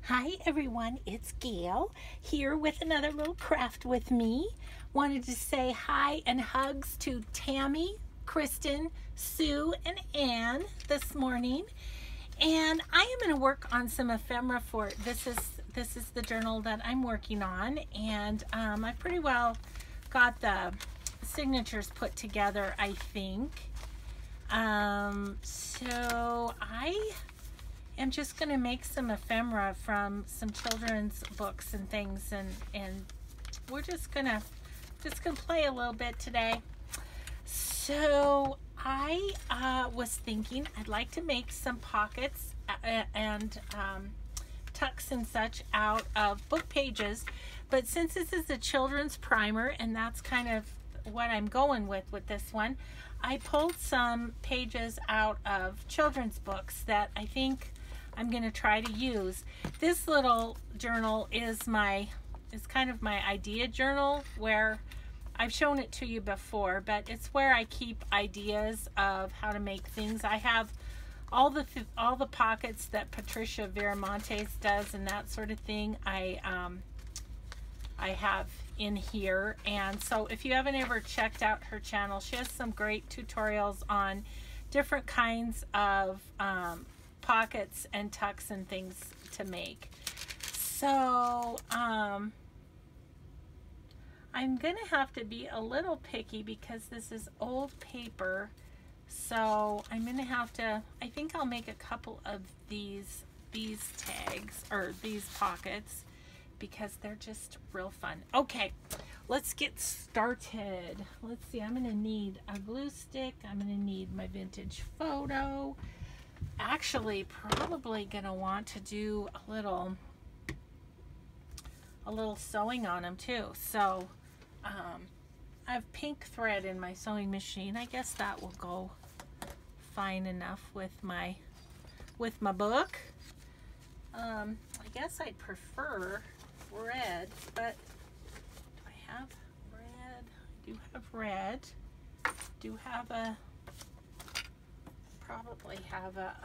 Hi everyone, it's Gail here with another little craft with me. Wanted to say hi and hugs to Tammy, Kristen, Sue, and Ann this morning. And I am going to work on some ephemera for this is the journal that I'm working on, and I pretty well got the signatures put together, I think. So I'm just going to make some ephemera from some children's books and things, and we're just gonna play a little bit today. So I was thinking I'd like to make some pockets and tucks and such out of book pages, but since this is a children's primer and that's kind of what I'm going with this one, I pulled some pages out of children's books that I think I'm going to try to use. This little journal is kind of my idea journal, where I've shown it to you before, but it's where I keep ideas of how to make things. I have all the pockets that Patricia Viramontes does and that sort of thing. I have in here, and so if you haven't ever checked out her channel, she has some great tutorials on different kinds of pockets and tucks and things to make. So I'm gonna have to be a little picky because this is old paper, so I'm gonna have to, I think I'll make a couple of these tags or these pockets because they're just real fun. Okay, let's get started. Let's see, I'm gonna need a glue stick, I'm gonna need my vintage photo. Actually, probably gonna want to do a little sewing on them too. So I have pink thread in my sewing machine. I guess that will go fine enough with my book. I guess I'd prefer red, but do I have red? I do have red. Do have a probably have a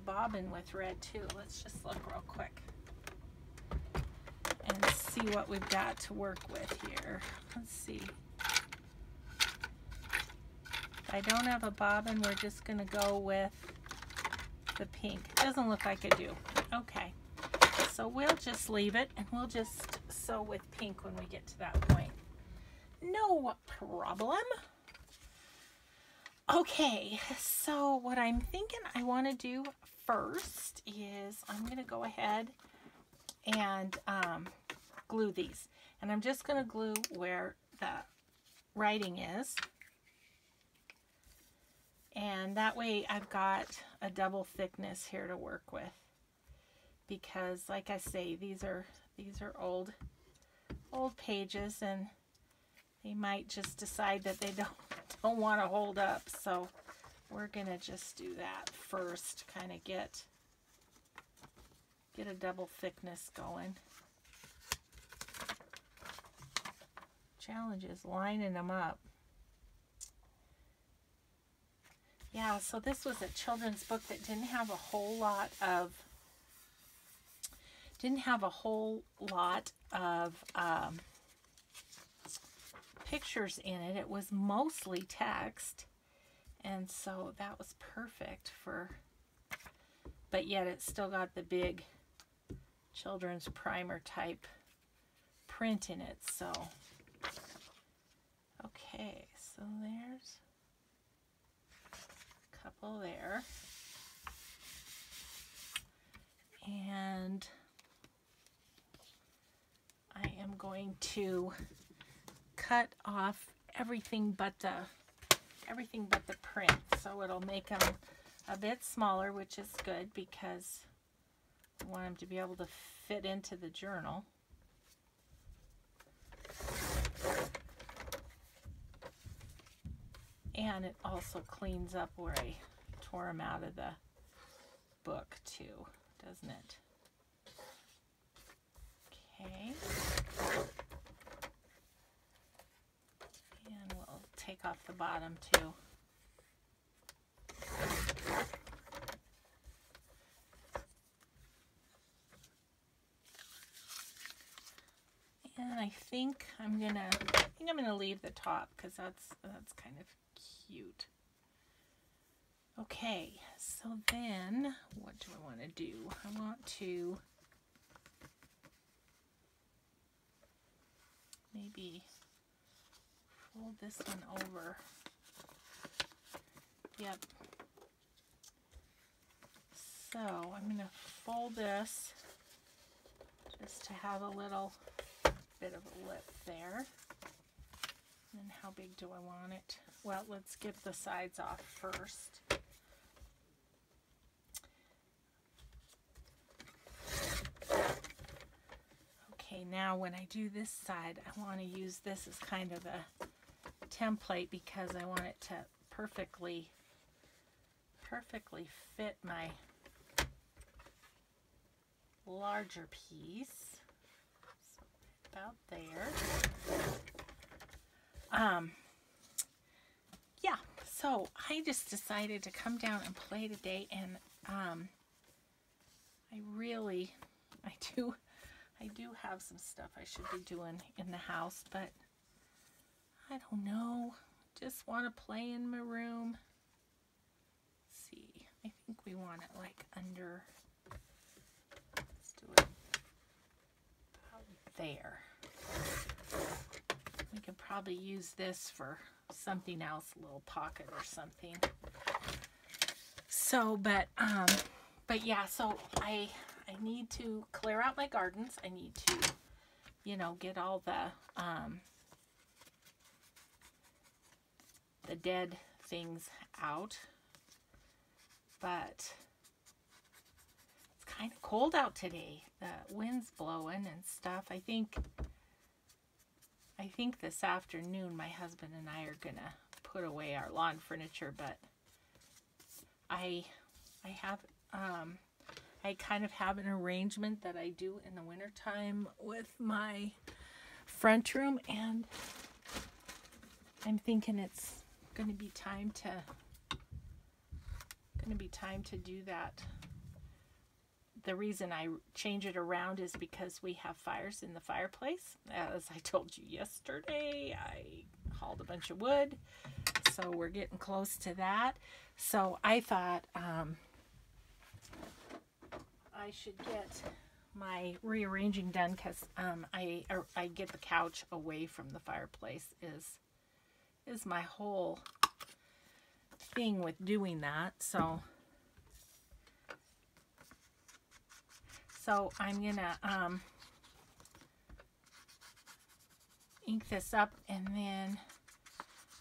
bobbin with red too. Let's just look real quick and see what we've got to work with here. Let's see. If I don't have a bobbin, we're just gonna go with the pink. It doesn't look like I do. Okay, so we'll just leave it and we'll just sew with pink when we get to that point. No problem. Okay, so what I'm thinking I want to do first is I'm going to go ahead and glue these. And I'm just going to glue where the writing is. And that way I've got a double thickness here to work with. Because like I say, these are old pages, and they might just decide that they don't want to hold up, so we're gonna just do that first, kind of get a double thickness going. Challenge is lining them up. Yeah, so this was a children's book that didn't have a whole lot of pictures in it. It was mostly text, and so that was perfect for, but yet it still got the big children's primer type print in it. So okay, so there's a couple there, and I am going to cut off everything but the print, so it'll make them a bit smaller, which is good because I want them to be able to fit into the journal. And it also cleans up where I tore them out of the book too, doesn't it? Okay. And we'll take off the bottom too. And I think I'm gonna leave the top because that's kind of cute. Okay, so then what do I want to do? I want to maybe fold this one over. Yep. So I'm going to fold this just to have a little bit of a lip there. And how big do I want it? Well, let's get the sides off first. Okay, now when I do this side, I want to use this as kind of a template because I want it to perfectly fit my larger piece. So about there. Yeah, so I just decided to come down and play today, and I do have some stuff I should be doing in the house, but I don't know. Just want to play in my room. Let's see. I think we want it like under. Let's do it about there. We could probably use this for something else, a little pocket or something. So, but yeah, so I need to clear out my gardens. I need to, you know, get all the dead things out. But it's kind of cold out today. The wind's blowing and stuff. I think this afternoon my husband and I are gonna put away our lawn furniture, but I kind of have an arrangement that I do in the wintertime with my front room, and I'm thinking it's gonna be time to do that. The reason I change it around is because we have fires in the fireplace. As I told you yesterday, I hauled a bunch of wood, so we're getting close to that. So I thought I should get my rearranging done because I get the couch away from the fireplace is my whole thing with doing that. So I'm gonna ink this up, and then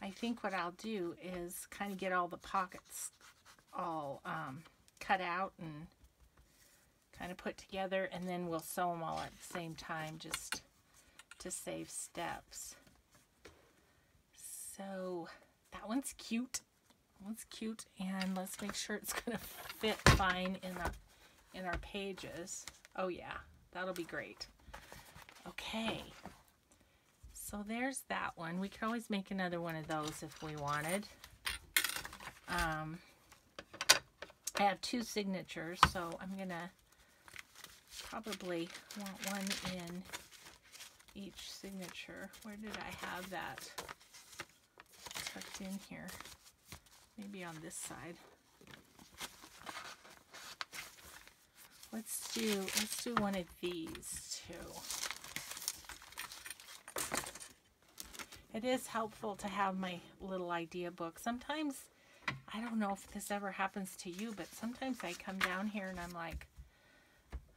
I think what I'll do is kind of get all the pockets all cut out and kind of put together, and then we'll sew them all at the same time just to save steps. So that one's cute. That one's cute, and let's make sure it's gonna fit fine in our pages. Oh yeah, that'll be great. Okay, so there's that one. We could always make another one of those if we wanted. I have 2 signatures, so I'm gonna probably want one in each signature. Where did I have that tucked in here? Maybe on this side. Let's do one of these too. It is helpful to have my little idea book. Sometimes, I don't know if this ever happens to you, but sometimes I come down here and I'm like,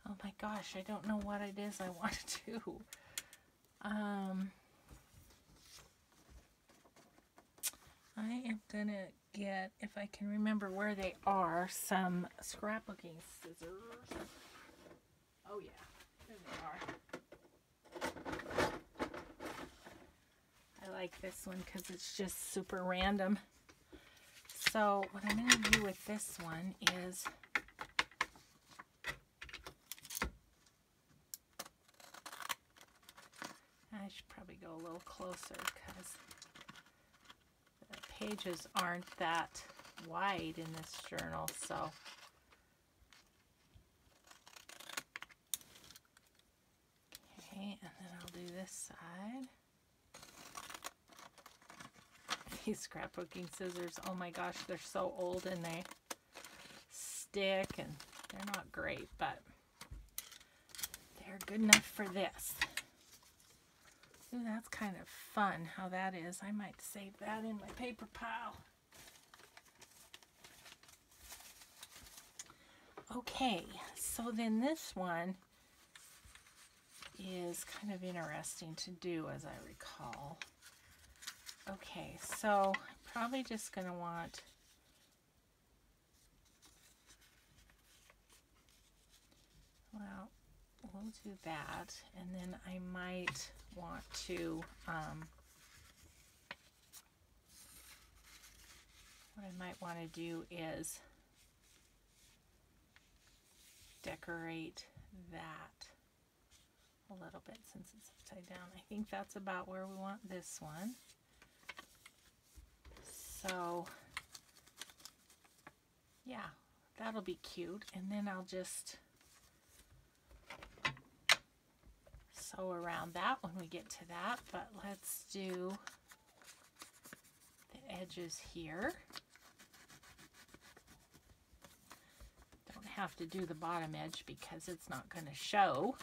oh my gosh, I don't know what it is I want to do. I am gonna get, if I can remember where they are, some scrapbooking scissors. Oh yeah, there they are. I like this one because it's just super random. So what I'm going to do with this one is I should probably go a little closer because the pages aren't that wide in this journal. So okay, and then I'll do this side. These scrapbooking scissors, oh my gosh, they're so old and they stick and they're not great, but they're good enough for this. Ooh, that's kind of fun how that is. I might save that in my paper pile. Okay, so then this one is kind of interesting to do, as I recall. Okay, so I'm probably just going to want well, we'll do that, and then I might want to what I might want to do is decorate that a little bit since it's upside down. I think that's about where we want this one. So yeah, that'll be cute. And then I'll just sew around that when we get to that. But let's do the edges here. Don't have to do the bottom edge because it's not going to show.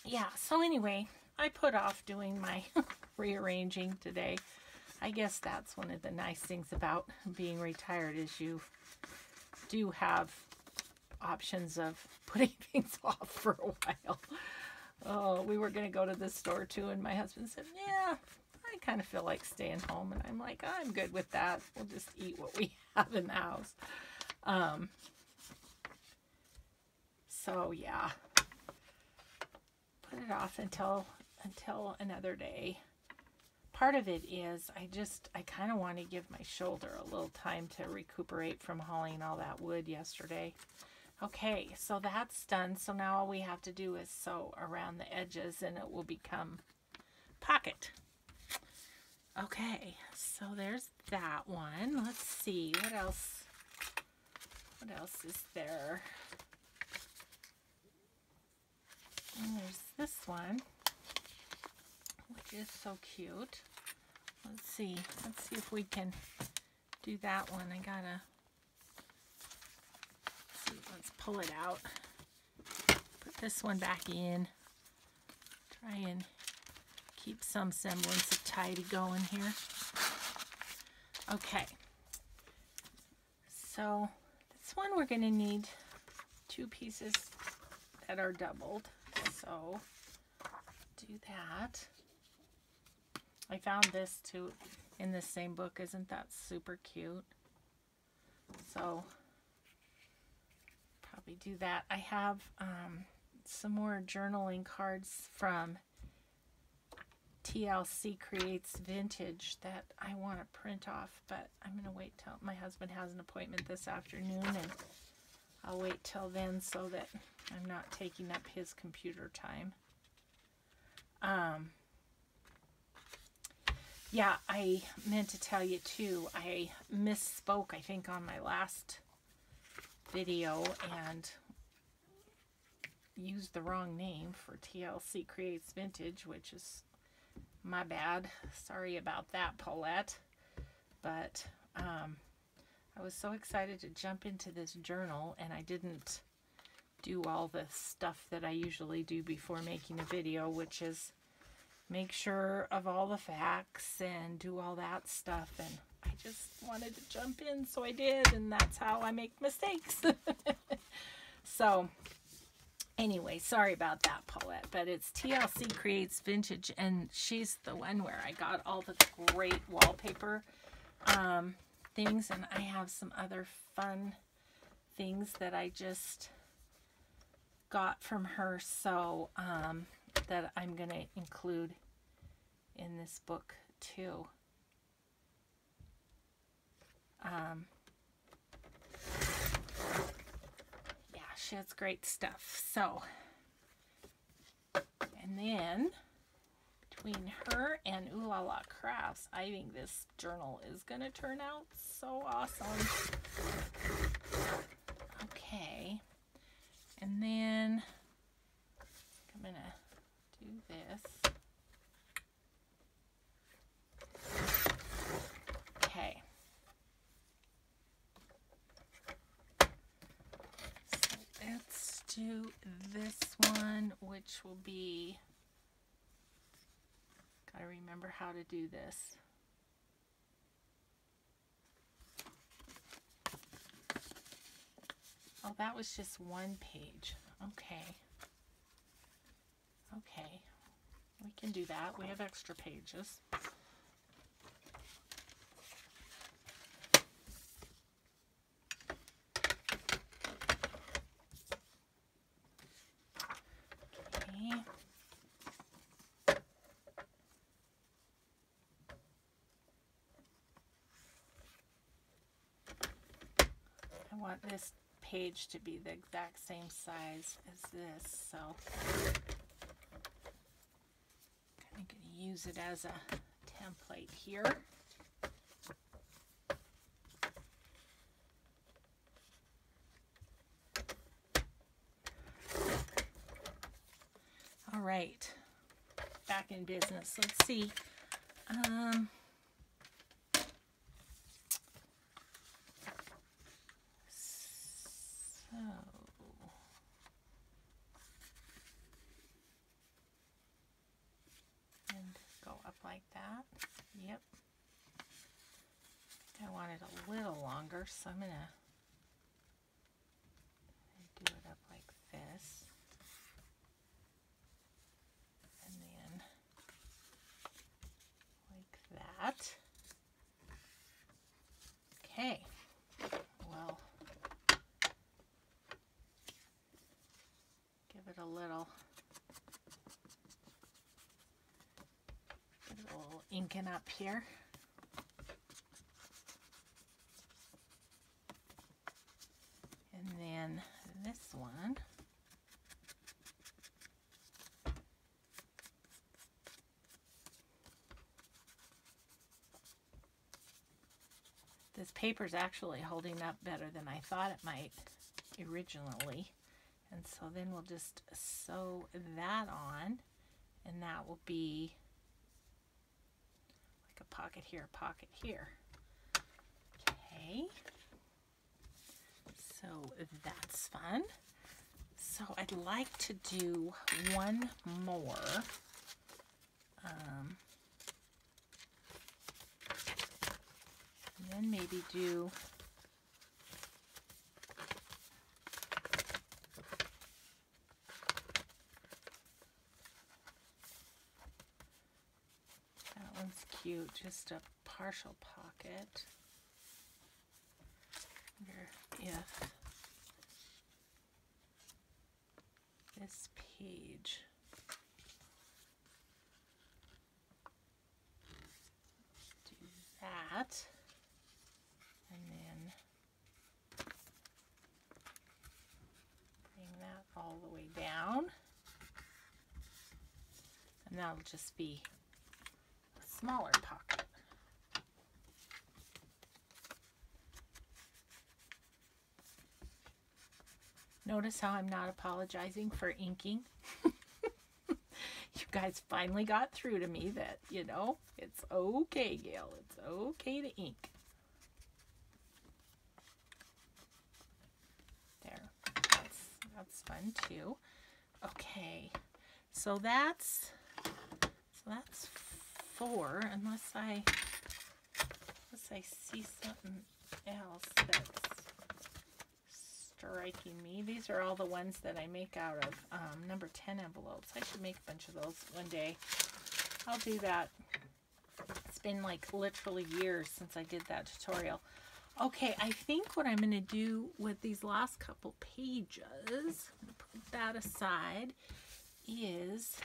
Yeah, so anyway, I put off doing my rearranging today. I guess that's one of the nice things about being retired is you do have options of putting things off for a while. Oh, we were going to go to the store too, and my husband said, yeah, I kind of feel like staying home. And I'm like, I'm good with that. We'll just eat what we have in the house. So yeah, put it off until another day. Part of it is I kind of want to give my shoulder a little time to recuperate from hauling all that wood yesterday. Okay, so that's done. So now all we have to do is sew around the edges and it will become pocket. Okay, so there's that one. Let's see, what else is there? And there's this one, which is so cute. Let's see if we can do that one. Let's pull it out. Put this one back in. Try and keep some semblance of tidy going here. Okay. So this one we're going to need 2 pieces that are doubled. So do that. I found this too in the same book. Isn't that super cute? So probably do that. I have some more journaling cards from TLC Creates Vintage that I want to print off, but I'm going to wait till my husband has an appointment this afternoon, and I'll wait till then so that I'm not taking up his computer time. Yeah, I meant to tell you too, I misspoke, I think, on my last video and used the wrong name for TLC Creates Vintage, which is my bad. Sorry about that, Paulette. But I was so excited to jump into this journal, and I didn't do all the stuff that I usually do before making a video, which is make sure of all the facts and do all that stuff. And I just wanted to jump in, so I did, and that's how I make mistakes. So anyway, sorry about that, Paulette, but it's TLC Creates Vintage, and she's the one where I got all the great wallpaper things, and I have some other fun things that I just got from her, so that I'm going to include in this book too. Yeah, she has great stuff. So, and then between her and OohlalaCrafts, I think this journal is going to turn out so awesome. Okay. And then I'm do this one, which will be, gotta remember how to do this. Oh, that was just one page. Okay. Okay. We can do that. We have extra pages. Okay. I want this page to be the exact same size as this, so I'm going to use it as a template here. All right, back in business. Let's see. And go up like that. Yep. I want it a little longer, so I'm going to do it up like this. And then like that. Okay. Well, give it a little inking up here. And then this one, this paper's actually holding up better than I thought it might originally. And so then we'll just sew that on, and that will be like a pocket here, pocket here. Okay. So that's fun. So I'd like to do one more. And then maybe do that one's cute, just a partial pocket. If this page do that, and then bring that all the way down, and that'll just be a smaller pocket. Notice how I'm not apologizing for inking. You guys finally got through to me that, you know, it's okay, Gail. It's okay to ink. There. That's fun too. Okay. So that's 4, unless I see something else that's striking me. These are all the ones that I make out of number 10 envelopes. I should make a bunch of those one day. I'll do that. It's been like literally years since I did that tutorial. Okay, I think what I'm going to do with these last couple pages, I'm going to put that aside, is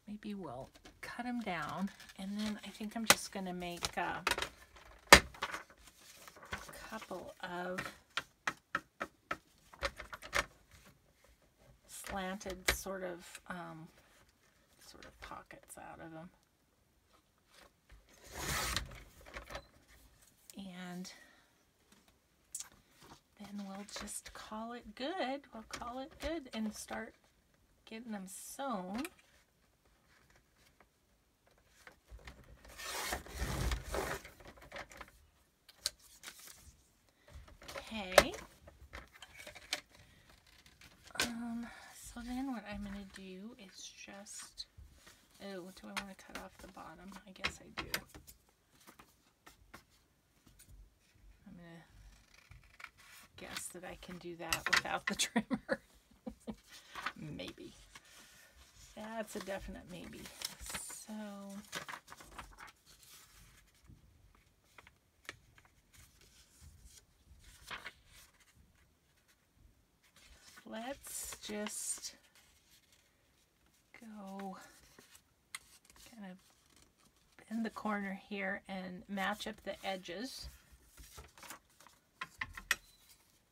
maybe we'll cut them down, and then I think I'm just going to make a couple of slanted sort of pockets out of them. And then we'll just call it good. We'll call it good and start getting them sewn. just, oh, do I want to cut off the bottom? I guess I do. I'm going to guess that I can do that without the trimmer. Maybe. That's a definite maybe. So let's just go kind of bend the corner here and match up the edges.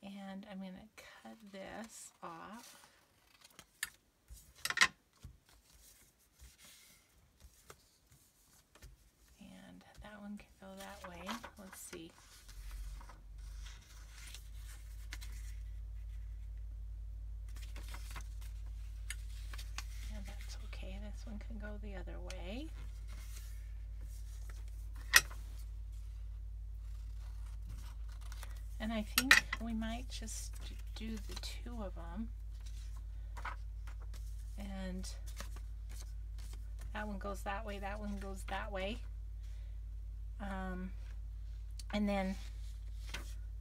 And I'm going to cut this off. And that one can go that way. Let's see. And that's okay. This one can go the other way. And I think we might just do the two of them. And that one goes that way, that one goes that way. And then,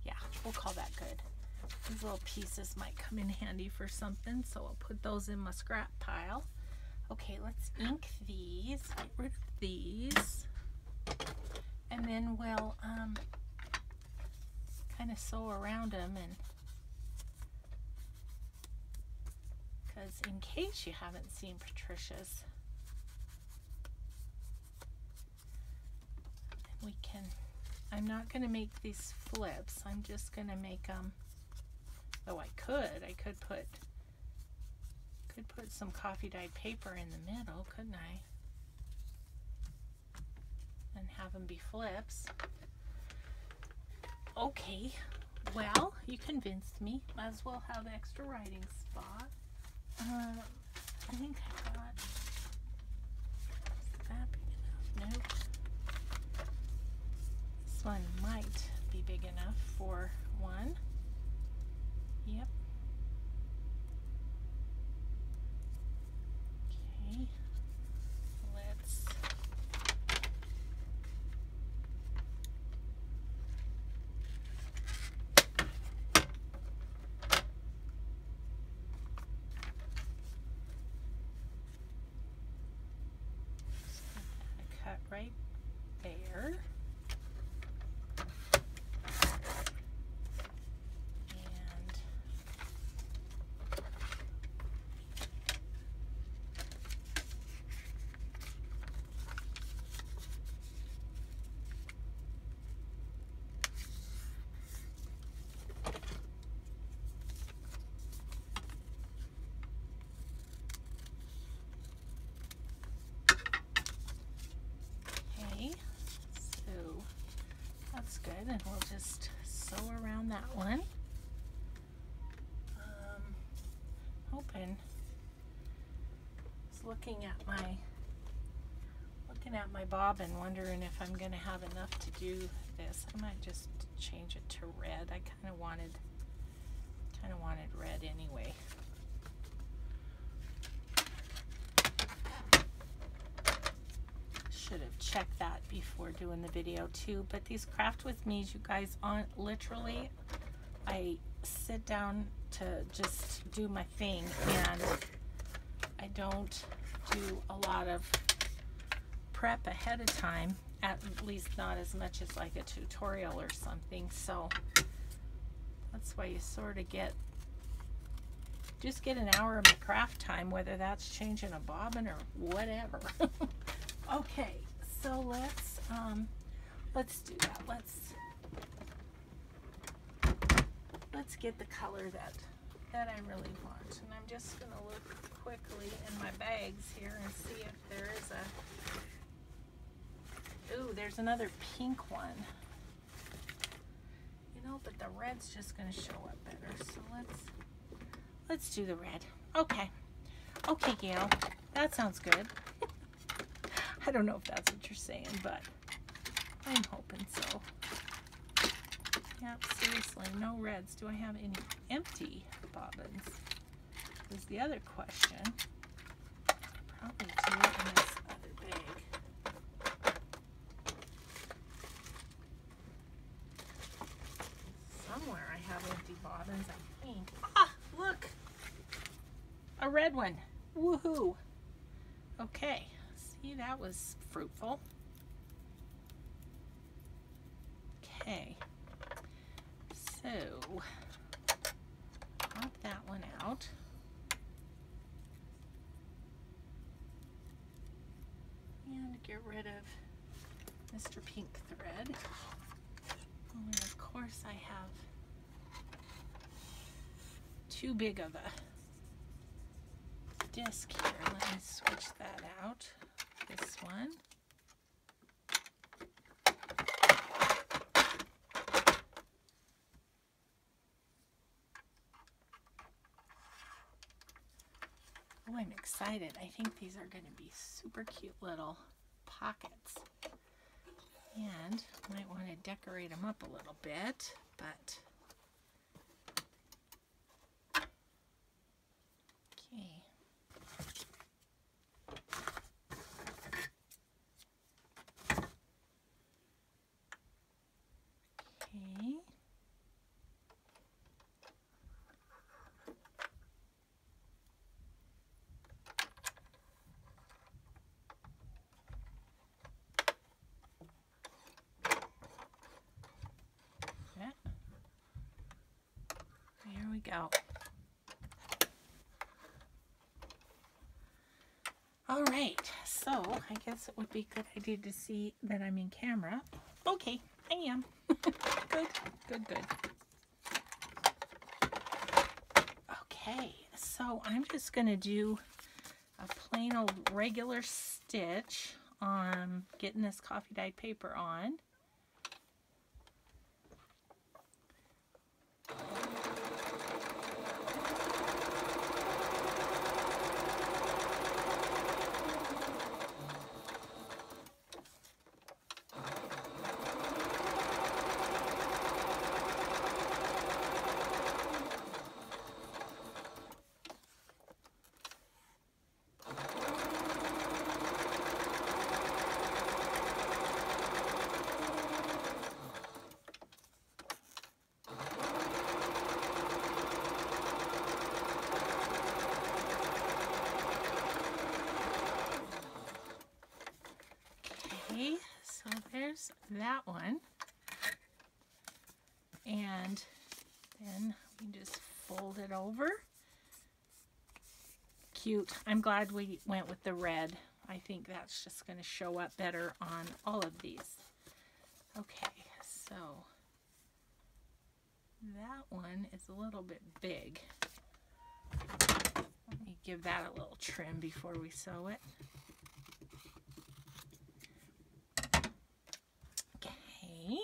yeah, we'll call that good. These little pieces might come in handy for something, so I'll put those in my scrap pile. Okay, let's ink these, get rid of these. And then we'll kind of sew around them, and because in case you haven't seen Patricia's, we can, I'm not going to make these flips, I'm just going to make them, though I could put some coffee dyed paper in the middle, couldn't I? And have them be flips. Okay, well, you convinced me. Might as well have extra writing spot. I think I got, is that big enough? Nope. This one might be big enough for one. Yep. Okay, let's cut right there. And we'll just sew around that one. Hoping, just looking at my bobbin, wondering if I'm going to have enough to do this. I might just change it to red. I kind of wanted red anyway. Should have checked that before doing the video too, but these craft with me's, you guys, aren't literally, I sit down to just do my thing, and I don't do a lot of prep ahead of time, at least not as much as like a tutorial or something. So that's why you sort of just get an hour of my craft time, whether that's changing a bobbin or whatever. Okay, so let's do that. Let's get the color that I really want. And I'm just gonna look quickly in my bags here and see if there is ooh, there's another pink one. You know, but the red's just gonna show up better. So let's do the red. Okay. Okay, Gail. That sounds good. I don't know if that's what you're saying, but I'm hoping so. Yep, seriously, no reds. Do I have any empty bobbins? Is the other question. I probably do it in this other bag. Somewhere I have empty bobbins, I think. Ah, look! A red one. Woohoo! Okay, see, that was fruitful. Okay, so pop that one out. And get rid of Mr. Pink thread. And of course I have too big of a disc here. Let me switch that out. This one. Oh, I'm excited. I think these are going to be super cute little pockets. And might want to decorate them up a little bit, but okay. Okay. There we go. All right, so I guess it would be a good idea to see that I'm in camera. Okay, I am. Good, good, good. Okay, so I'm just gonna do a plain old regular stitch on getting this coffee dyed paper on. So there's that one, and then we just fold it over. Cute. I'm glad we went with the red. I think that's just going to show up better on all of these. Okay, so that one is a little bit big. Let me give that a little trim before we sew it. Okay.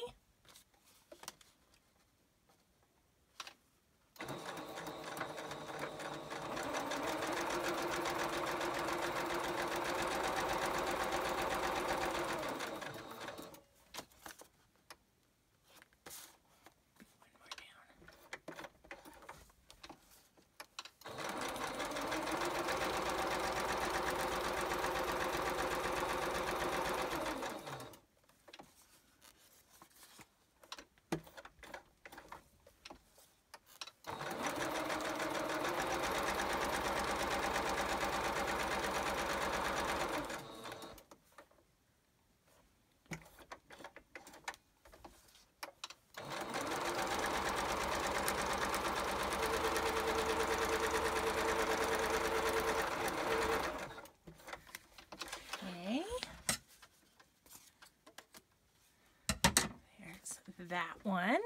That one.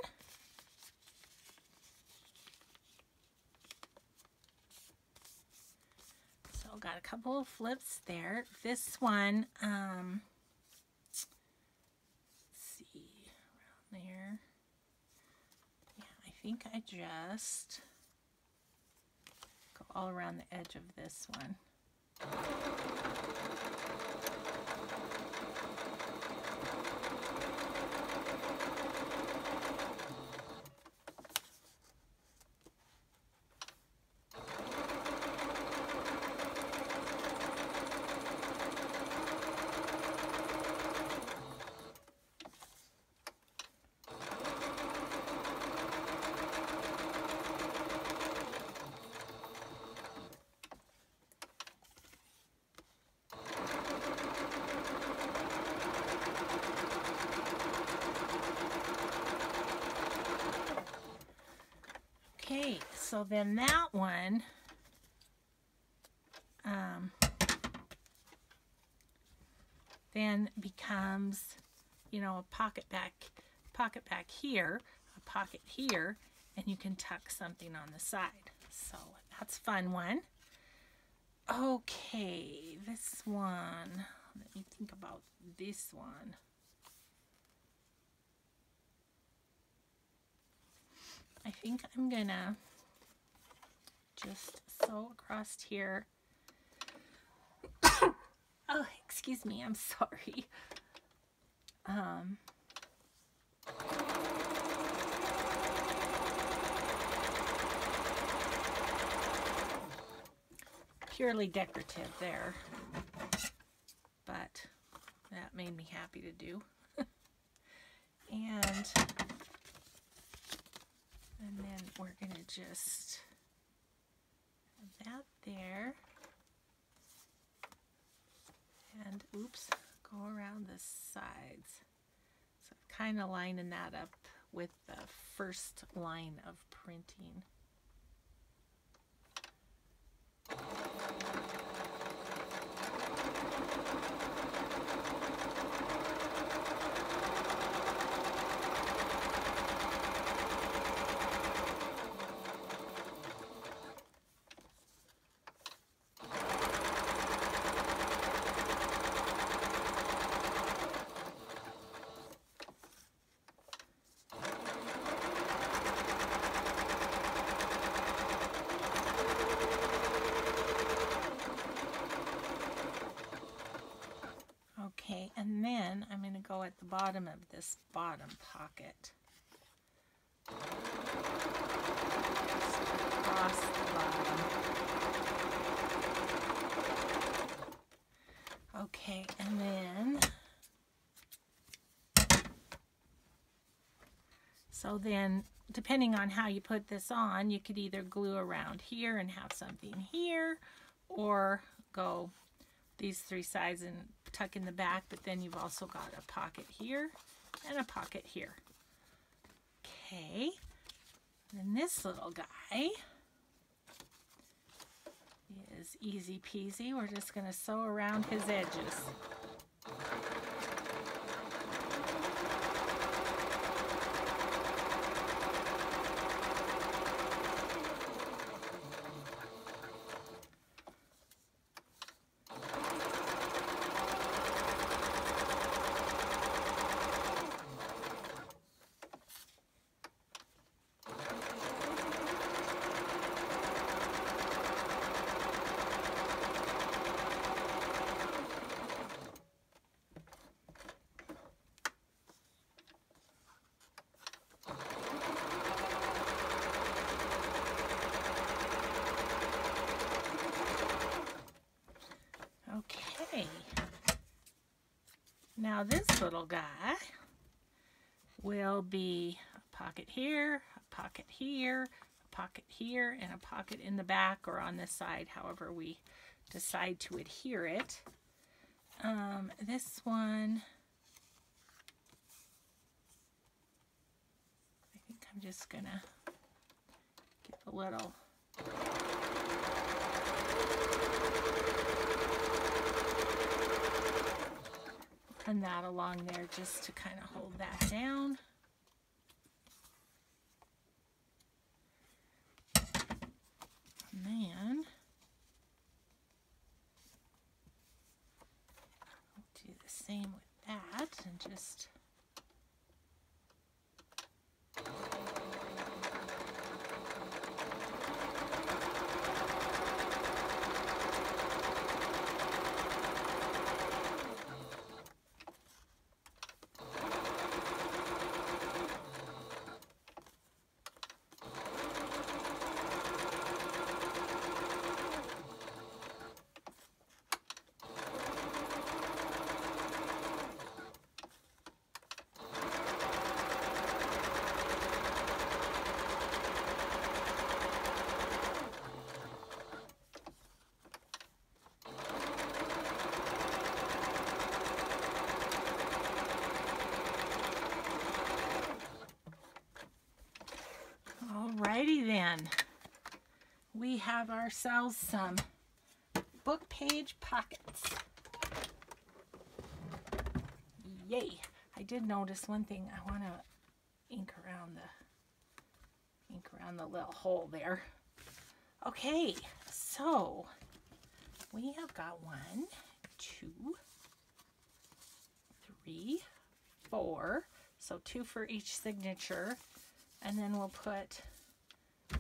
So got a couple of flips there. This one, let's see, around there. Yeah, I think I just go all around the edge of this one. So then that one, then becomes, you know, a pocket back here, a pocket here, and you can tuck something on the side. So that's a fun one. Okay, this one, let me think about this one. I think I'm gonna just sew across here. Oh, excuse me, I'm sorry. Purely decorative there, but that made me happy to do. And then we're gonna just have that there, and oops, go around the sides. So kind of lining that up with the first line of printing. Okay, and then I'm going to go at the bottom of this bottom pocket. Just across the bottom. Okay, and then, so then, depending on how you put this on, you could either glue around here and have something here, or go these three sides and tuck in the back, but then you've also got a pocket here and a pocket here. Okay, and this little guy is easy peasy. We're just going to sew around his edges. Okay, now this little guy will be a pocket here, a pocket here, a pocket here, and a pocket in the back or on this side, however we decide to adhere it. This one, I think I'm just gonna get a little run that along there just to kind of hold that down. And then I'll do the same with that and just alrighty then. we have ourselves some book page pockets. Yay! I did notice one thing. I want to ink around the little hole there. Okay, so we have got 1, 2, 3, 4. So 2 for each signature, and then we'll put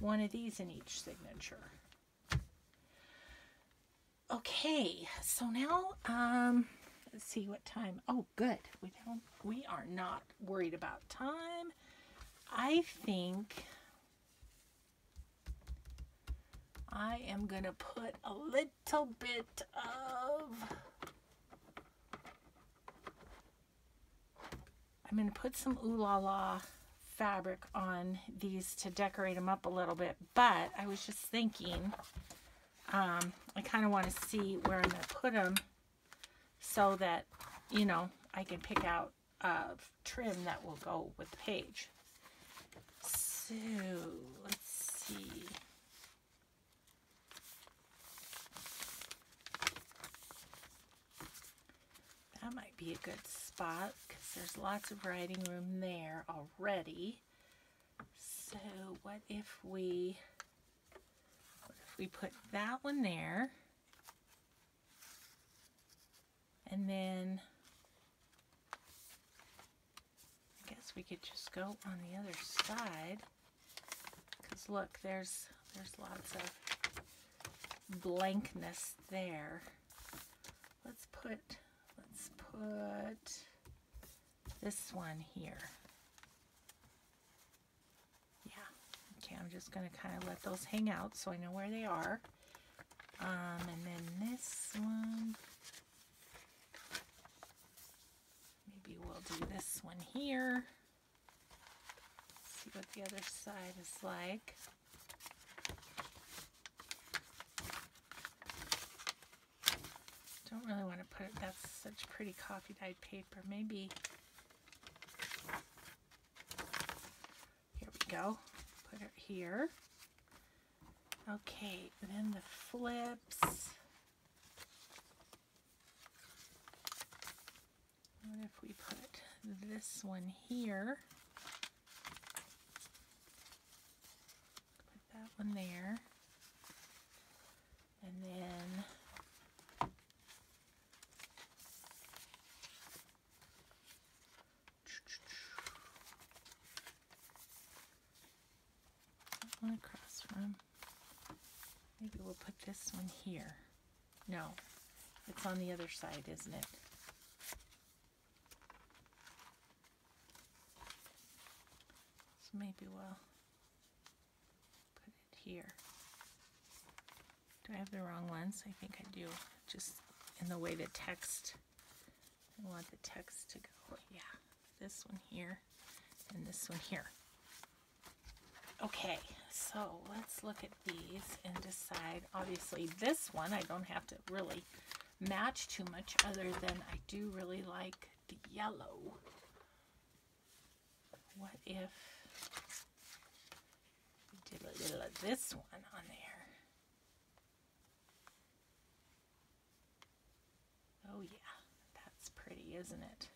1 of these in each signature. Okay, so now let's see what time. Oh, good. We are not worried about time. I think I am gonna put a little bit of, I'm gonna put some Oohlala fabric on these to decorate them up a little bit, but I was just thinking, I kind of want to see where I'm going to put them so that, you know, I can pick out trim that will go with the page. So, let's see. That might be a good spot because there's lots of writing room there already. So what if we put that one there, and then I guess we could just go on the other side, because look, there's lots of blankness there. Let's put this one here. Yeah, okay, I'm just going to kind of let those hang out so I know where they are. And then this one, maybe we'll do this one here. See what the other side is like. Don't really want to put it, that's such pretty coffee dyed paper. Maybe, here we go, put it here. Okay, then the flips. What if we put this one here? Put that one there. And then one across from, maybe we'll put this one here. No, it's on the other side, isn't it? So maybe we'll put it here. Do I have the wrong ones? I think I do. Just in the way the text, I want the text to go. Yeah, this one here and this one here. Okay, so let's look at these and decide. Obviously this one I don't have to really match too much, other than I do really like the yellow. What if we did a little of this one on there? Oh yeah, that's pretty, isn't it?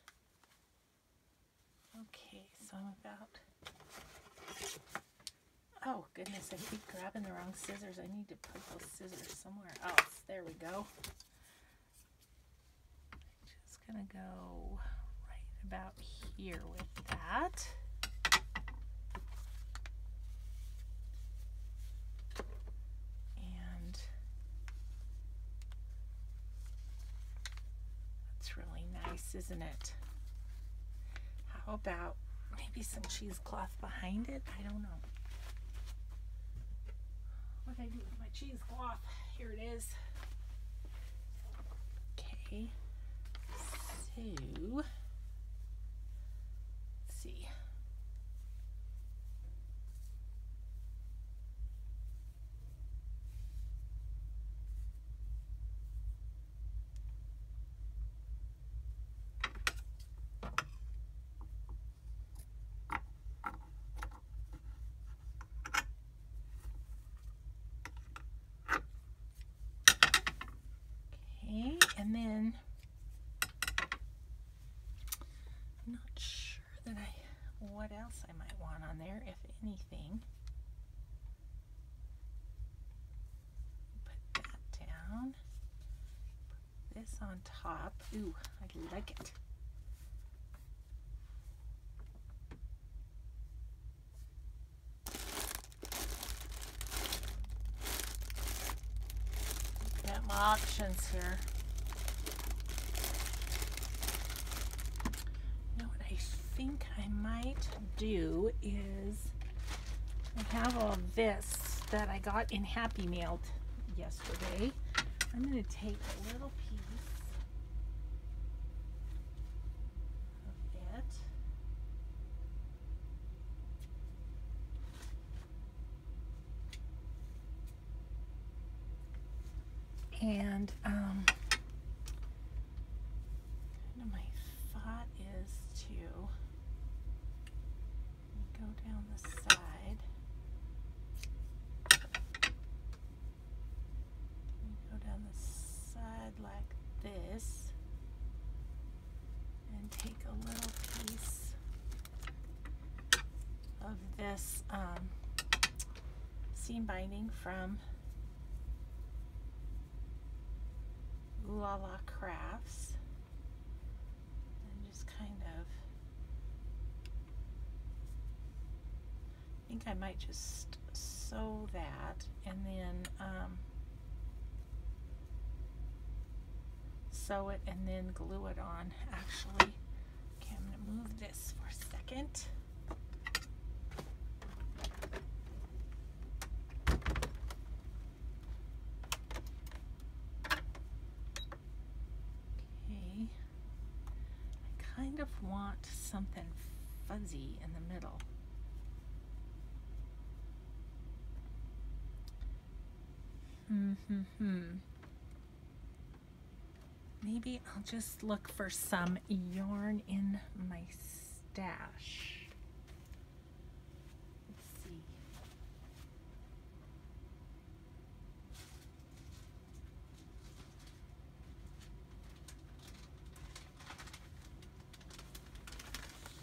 Okay, so I'm about, oh goodness, I keep grabbing the wrong scissors. I need to put those scissors somewhere else. There we go. Just gonna go right about here with that. And that's really nice, isn't it? How about maybe some cheesecloth behind it? I don't know. What did I do with my cheesecloth? Here it is. Okay, so let's see. what else I might want on there, if anything. Put that down. Put this on top. Ooh, I like it. Got my options here. You know what I think I might do is, I have all this that I got in Happy Mail yesterday. I'm going to take a little piece of it. And my thought is to go down the side. Go down the side like this and take a little piece of this seam binding from OohlalaCrafts and just kind of, I think I might just sew that and then sew it and then glue it on. Actually, okay, I'm going to move this for a second. Okay, I kind of want something fuzzy in the middle. Maybe I'll just look for some yarn in my stash. Let's see.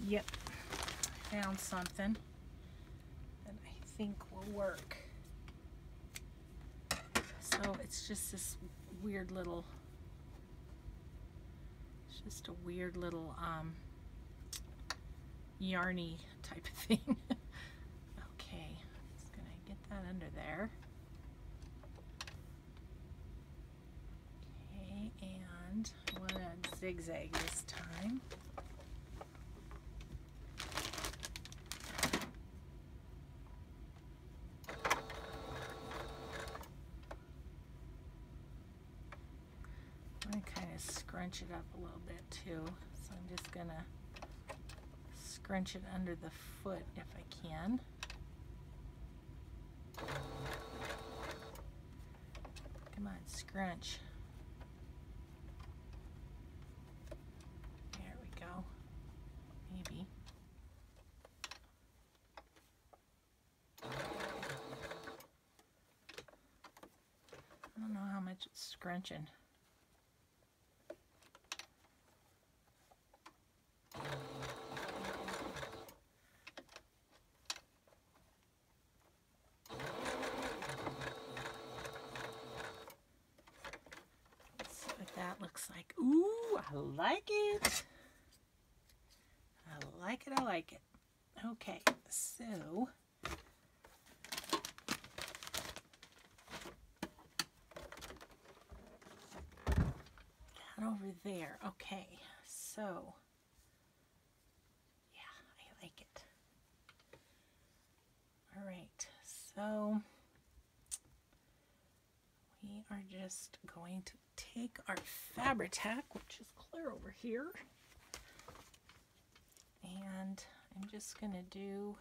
Yep, found something that I think will work. So it's just this weird little, it's just a weird little yarny type of thing. Okay, just gonna get that under there. Okay, and I want to zigzag this time. I'm going to kind of scrunch it up a little bit too. So I'm just going to scrunch it under the foot if I can. Come on, scrunch. There we go. Maybe. I don't know how much it's scrunching. That looks like, ooh, I like it. I like it, I like it. Okay, so that over there. Okay, so yeah, I like it. All right, so we are just going to take our Fabri-Tac, which is clear over here, and I'm just going to do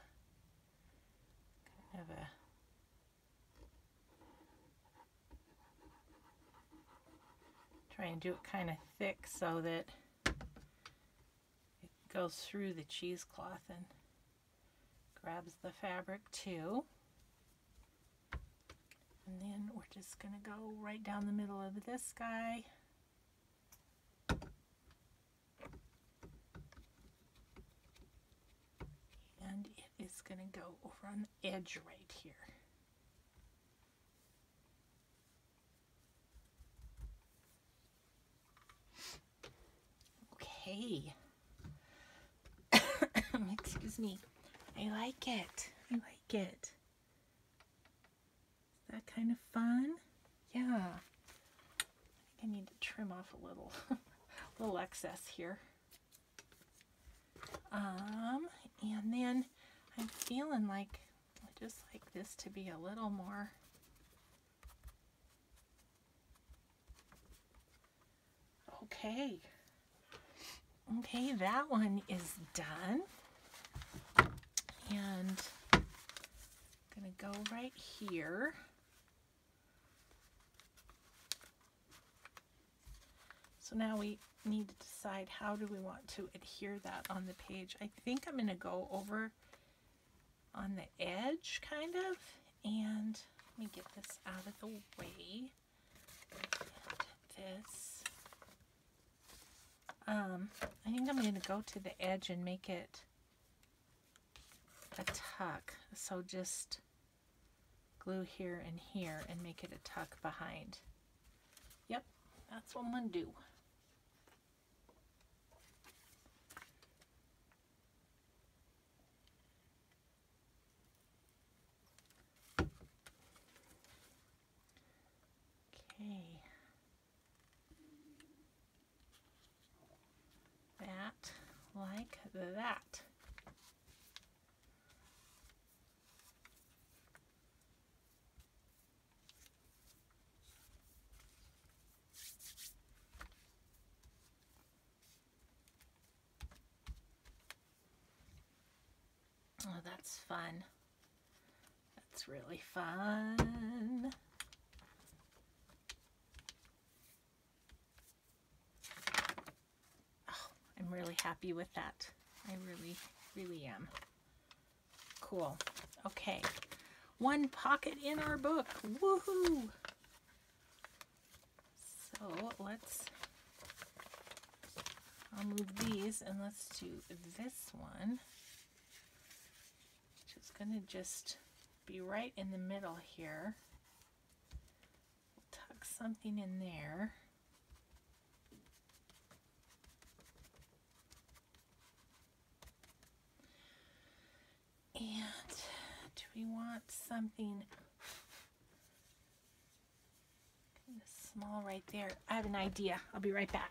kind of a try and do it kind of thick so that it goes through the cheesecloth and grabs the fabric too. And then we're just going to go right down the middle of this guy. going to go over on the edge right here. Okay. Excuse me. I like it. I like it. Is that kind of fun? Yeah. I think I need to trim off a little, little excess here. And then I'm feeling like I just like this to be a little more. Okay. Okay, that one is done. And I'm gonna go right here. So now we need to decide how do we want to adhere that on the page. I think I'm gonna go over on the edge kind of, and let me get this out of the way. And this. I think I'm gonna go to the edge and make it a tuck. So just glue here and here and make it a tuck behind. Yep, that's what I'm gonna do. Okay. That, like that. Oh, that's fun. That's really fun. Oh, I'm really happy with that. I really, really am. Cool. Okay. One pocket in our book. Woohoo! So I'll move these and let's do this one. Which is going to just be right in the middle here. We'll tuck something in there. And do we want something kind of small right there? I have an idea. I'll be right back.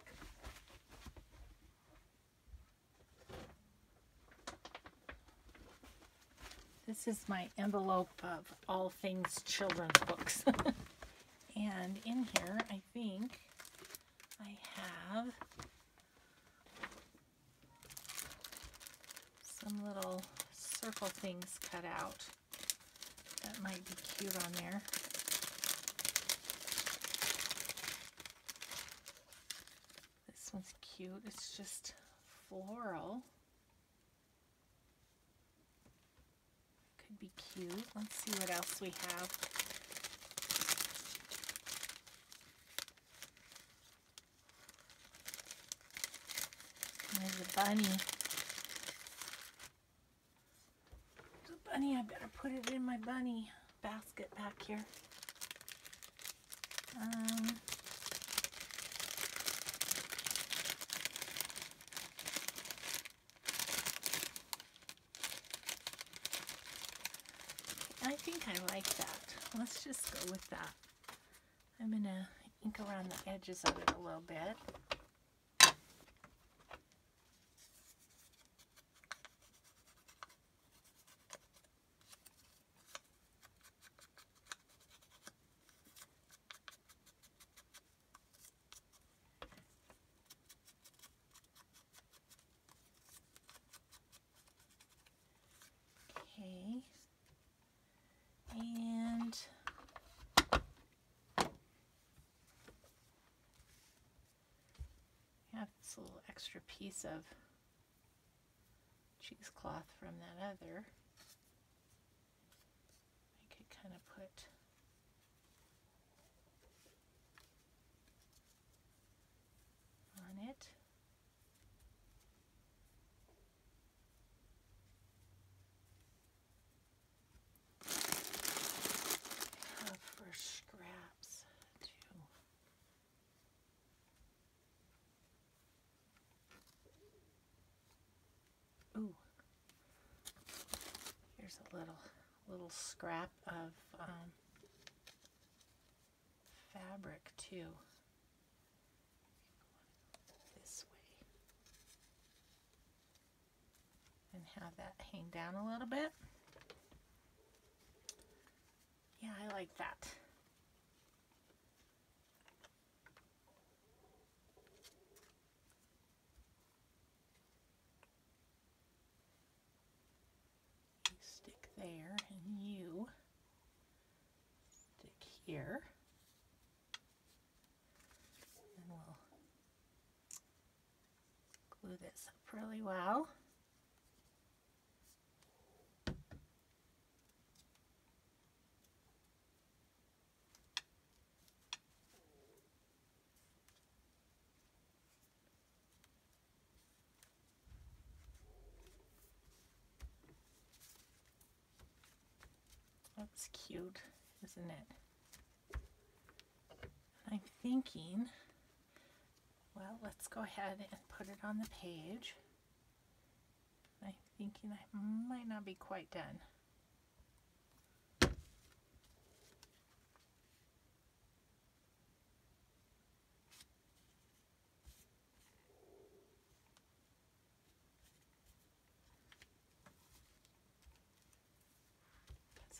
This is my envelope of all things children's books. And in here, I think I have some little circle things cut out that might be cute on there. This one's cute. It's just floral. Could be cute. Let's see what else we have. There's a bunny. I better put it in my bunny basket back here. I think I like that. Let's just go with that. I'm gonna ink around the edges of it a little bit. Okay, and I have this little extra piece of cheesecloth from that other. I could kind of put on it. little scrap of fabric too. This way. And have that hang down a little bit. Yeah, I like that. You stick there and you stick here. And we'll glue this up really well. That's cute, isn't it? I'm thinking, well, let's go ahead and put it on the page. I'm thinking I might not be quite done.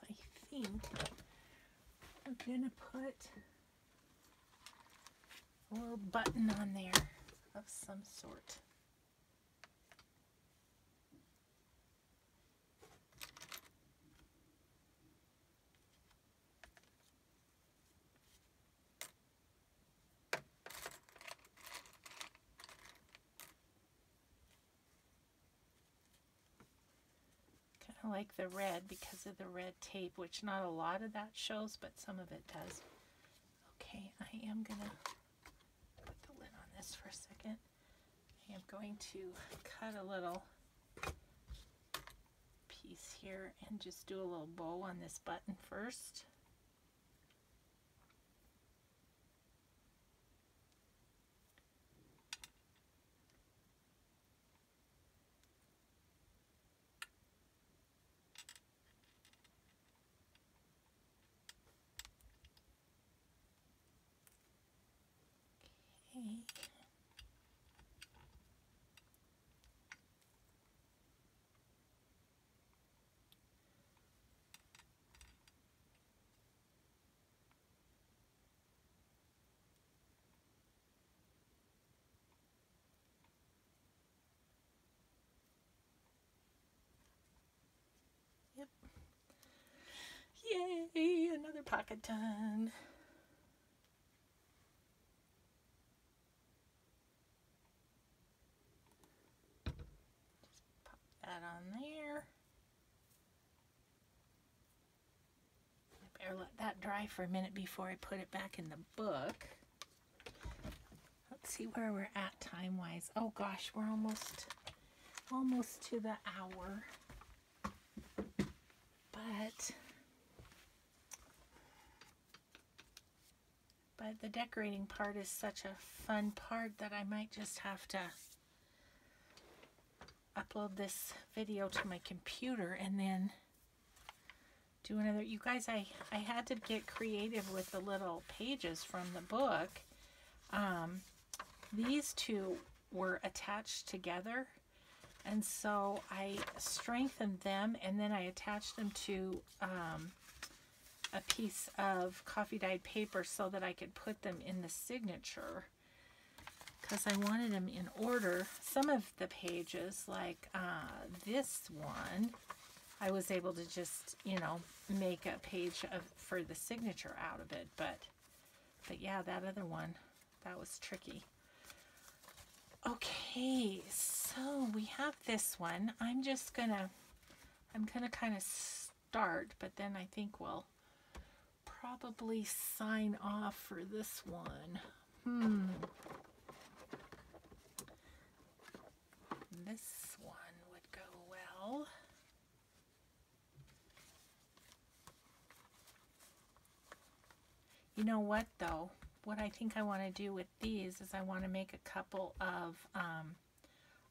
I think I'm gonna put a little button on there of some sort. I like the red because of the red tape, which not a lot of that shows, but some of it does. Okay, I am going to put the lid on this for a second. I am going to cut a little piece here and just do a little bow on this button first. Okay. Yep. Yay, another pocket done. Just pop that on there. I better let that dry for a minute before I put it back in the book. Let's see where we're at time-wise. Oh gosh, we're almost to the hour. But the decorating part is such a fun part that I might just have to upload this video to my computer and then do another. You guys, I had to get creative with the little pages from the book. These two were attached together, and so I strengthened them and then I attached them to a piece of coffee dyed paper so that I could put them in the signature, because I wanted them in order. Some of the pages, like this one, I was able to just, you know, make a page for the signature out of it, but yeah, that other one, that was tricky. Okay, so we have this one. I'm gonna kind of start, but then I think we'll probably sign off for this one. This one would go well. You know what though? What I think I want to do with these is I want to make a couple of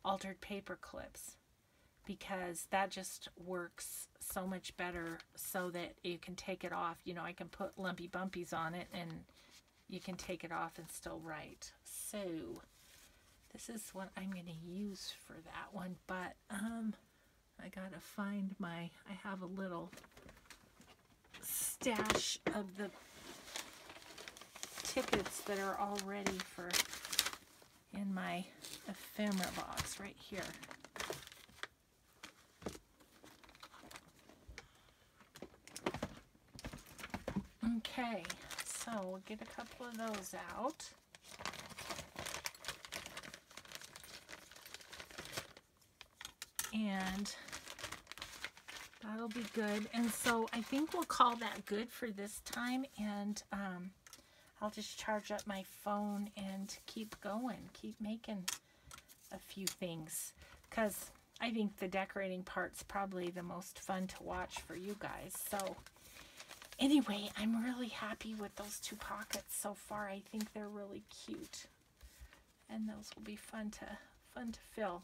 altered paper clips. because that just works so much better so that you can take it off. You know, I can put lumpy bumpies on it and you can take it off and still write. So this is what I'm going to use for that one, but I gotta find I have a little stash of the tickets that are all ready for in my ephemera box right here. Okay, so we'll get a couple of those out. And that'll be good. And so I think we'll call that good for this time. And I'll just charge up my phone and keep going, keep making a few things. Because I think the decorating part's probably the most fun to watch for you guys. So anyway, I'm really happy with those two pockets so far. I think they're really cute. And those will be fun to fill.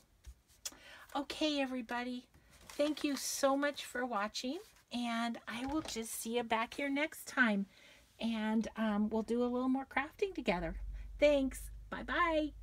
Okay, everybody, thank you so much for watching, and I will just see you back here next time, and we'll do a little more crafting together. Thanks. Bye-bye.